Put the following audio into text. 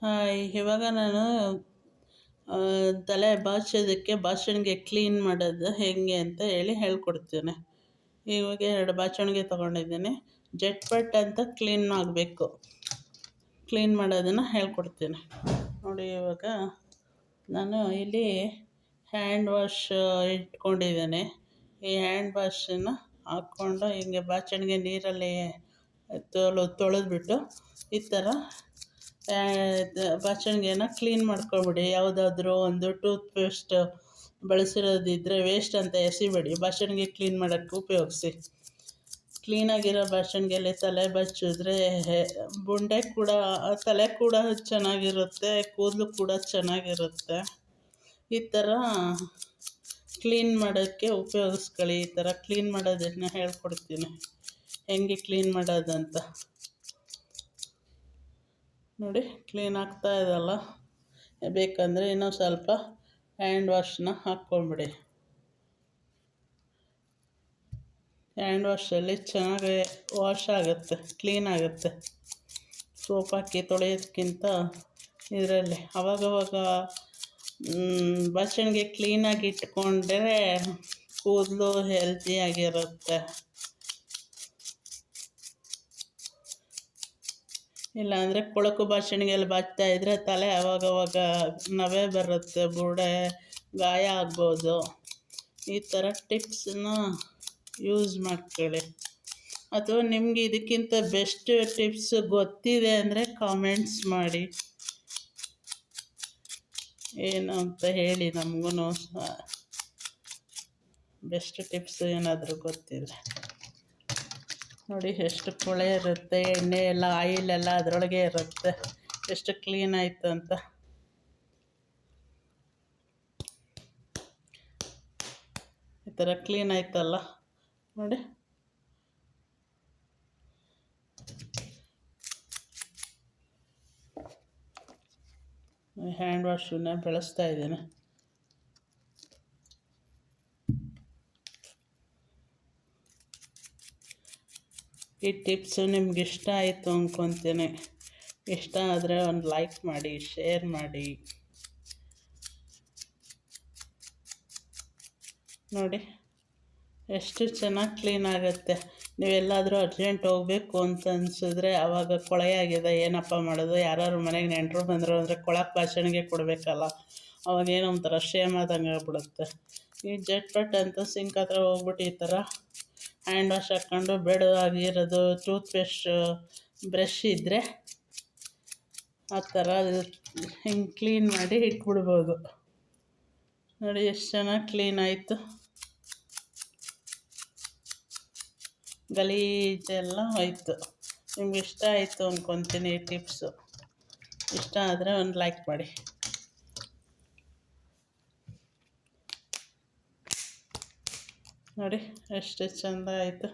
Hi, ಇವಾಗ ನಾನು ತಲೆ ಬಾಚೋದಕ್ಕೆ ಬಾಚಣಿಗೆ ಕ್ಲೀನ್ ಮಾಡೋದು ಹೇಗೆ ಅಂತ ಹೇಳ್ಕೊಡ್ತೀನಿ. ಇವಾಗ 2 ಬಾಚಣಿಗೆ ತೊಗೊಂಡಿದ್ದೀನಿ. ಜಟ್ಪಟ್ ಅಂತ ಕ್ಲೀನ್ ಮಾಡಬೇಕು. ಕ್ಲೀನ್ ಮಾಡೋದನ್ನು ಹೇಳ್ಕೊಡ್ತೀನಿ ನೋಡಿ. ಇವಾಗ ನಾನು ಇಲ್ಲಿ ಹ್ಯಾಂಡ್ ವಾಶ್ ಇಟ್ಕೊಂಡಿದ್ದೇನೆ. ಈ ಹ್ಯಾಂಡ್ ವಾಶನ್ನು ಹಾಕ್ಕೊಂಡು ಹಿಂಗೆ ಬಾಚಣಿಗೆ ನೀರಲ್ಲಿ ತೊಳೆದ್ಬಿಟ್ಟು ಈ ಥರ ಬಾಚಣಿಗೆನ ಕ್ಲೀನ್ ಮಾಡ್ಕೊಬಿಡಿ. ಯಾವುದಾದ್ರೂ ಒಂದು ಟೂತ್ ಪೇಸ್ಟ್ ಬಳಸಿರೋದಿದ್ದರೆ ವೇಸ್ಟ್ ಅಂತ ಎಸಿಬೇಡಿ, ಬಾಚಣಿಗೆ ಕ್ಲೀನ್ ಮಾಡೋಕ್ಕೆ ಉಪಯೋಗಿಸಿ. ಕ್ಲೀನಾಗಿರೋ ಬಾಚಣಿಗೆಯಲ್ಲಿ ತಲೆ ಬಚ್ಚಿದ್ರೆ ಬುಂಡೆ ಕೂಡ, ತಲೆ ಕೂಡ ಚೆನ್ನಾಗಿರುತ್ತೆ, ಕೂದಲು ಕೂಡ ಚೆನ್ನಾಗಿರುತ್ತೆ. ಈ ಥರ ಕ್ಲೀನ್ ಮಾಡೋಕ್ಕೆ ಉಪಯೋಗಿಸ್ಕೊಳ್ಳಿ. ಈ ಥರ ಕ್ಲೀನ್ ಮಾಡೋದನ್ನು ಹೇಳ್ಕೊಡ್ತೀನಿ, ಹೆಂಗೆ ಕ್ಲೀನ್ ಮಾಡೋದಂತ ನೋಡಿ. ಕ್ಲೀನ್ ಆಗ್ತಾ ಇದಲ್ಲ. ಬೇಕಂದರೆ ಇನ್ನೂ ಸ್ವಲ್ಪ ಹ್ಯಾಂಡ್ ವಾಶನ್ನ ಹಾಕ್ಕೊಂಬಿಡಿ. ಹ್ಯಾಂಡ್ ವಾಶಲ್ಲಿ ಚೆನ್ನಾಗಿ ವಾಶ್ ಆಗುತ್ತೆ, ಕ್ಲೀನ್ ಆಗುತ್ತೆ. ಸೋಪ್ ಹಾಕಿ ತೊಳೆಯೋದಕ್ಕಿಂತ ಇದರಲ್ಲಿ ಅವಾಗವಾಗ ಬಾಚಣಿಗೆ ಕ್ಲೀನಾಗಿ ಇಟ್ಕೊಂಡ್ರೆ ಕೂದಲು ಹೆಲ್ತಿಯಾಗಿರುತ್ತೆ. ಇಲ್ಲಾಂದರೆ ಕೊಳಕು ಬಾಚಣಿಗೆಯಲ್ಲಿ ಬಾಚ್ತಾಯಿದ್ರೆ ತಲೆ ಅವಾಗವಾಗ ನವೆ ಬರುತ್ತೆ, ಬುರುಡೆ ಗಾಯ ಆಗ್ಬೋದು. ಈ ಥರ ಟಿಪ್ಸನ್ನ ಯೂಸ್ ಮಾಡ್ಕೊಳ್ಳಿ. ಅಥವಾ ನಿಮಗೆ ಇದಕ್ಕಿಂತ ಬೆಸ್ಟ್ ಟಿಪ್ಸ್ ಗೊತ್ತಿದೆ ಅಂದರೆ ಕಾಮೆಂಟ್ಸ್ ಮಾಡಿ, ಏನು ಅಂತ ಹೇಳಿ. ನಮಗೂ ಬೆಸ್ಟ್ ಟಿಪ್ಸ್ ಏನಾದರೂ ಗೊತ್ತಿದೆ ನೋಡಿ. ಎಷ್ಟು ಕೊಳೆ ಇರುತ್ತೆ, ಎಣ್ಣೆ ಎಲ್ಲ, ಆಯಿಲ್ ಎಲ್ಲ ಅದರೊಳಗೆ ಇರುತ್ತೆ. ಎಷ್ಟು ಕ್ಲೀನ್ ಆಯಿತು ಅಂತ. ಈ ಥರ ಕ್ಲೀನ್ ಆಯ್ತಲ್ಲ ನೋಡಿ. ಹ್ಯಾಂಡ್ ವಾಶನ್ನ ಬಳಸ್ತಾ ಇದ್ದೇನೆ. ಈ ಟಿಪ್ಸು ನಿಮ್ಗೆ ಇಷ್ಟ ಆಯಿತು ಅಂದ್ಕೊತೀನಿ. ಇಷ್ಟ ಆದರೆ ಒಂದು ಲೈಕ್ ಮಾಡಿ, ಶೇರ್ ಮಾಡಿ ನೋಡಿ. ಎಷ್ಟು ಚೆನ್ನಾಗಿ ಕ್ಲೀನ್ ಆಗುತ್ತೆ. ನೀವೆಲ್ಲಾದರೂ ಅರ್ಜೆಂಟ್ ಹೋಗಬೇಕು ಅಂತ ಅನಿಸಿದ್ರೆ, ಆವಾಗ ಕೊಳೆಯಾಗಿದೆ, ಏನಪ್ಪ ಮಾಡೋದು, ಯಾರು ಮನೆಗೆ ನೆಂಟರು ಬಂದರು ಅಂದರೆ ಕೊಳಕ್ಕೆ ಬಾಚಣಿಗೆ ಕೊಡಬೇಕಲ್ಲ, ಅವಾಗೇನೋ ಒಂಥರ ಶೇಮ್ ಆದಂಗೆ ಆಗ್ಬಿಡುತ್ತೆ. ಈ ಜಟ್ಪಟ್ ಅಂತ ಸಿಂಕ್ ಹತ್ರ ಹೋಗ್ಬಿಟ್ಟು ಈ ಥರ ಹ್ಯಾಂಡ್ ವಾಶ್ ಹಾಕ್ಕೊಂಡು ಬೇಡವಾಗಿರೋದು ಟೂತ್ ಪೇಸ್ಟ್ ಬ್ರಷ್ ಇದ್ದರೆ ಆ ಥರ ಹಿಂಗೆ ಕ್ಲೀನ್ ಮಾಡಿ ಇಟ್ಬಿಡ್ಬೋದು ನೋಡಿ. ಎಷ್ಟು ಚೆನ್ನಾಗಿ ಕ್ಲೀನ್ ಆಯಿತು. ಗಲೀಜೆಲ್ಲ ಹೋಯ್ತು. ನಿಮ್ಗೆ ಇಷ್ಟ ಆಯಿತು ಅಂದ್ಕೊತೀನಿ ಈ ಟಿಪ್ಸು. ಇಷ್ಟ ಆದರೆ ಒಂದು ಲೈಕ್ ಮಾಡಿ ನೋಡಿ. ಎಷ್ಟು ಚೆಂದ ಆಯಿತು.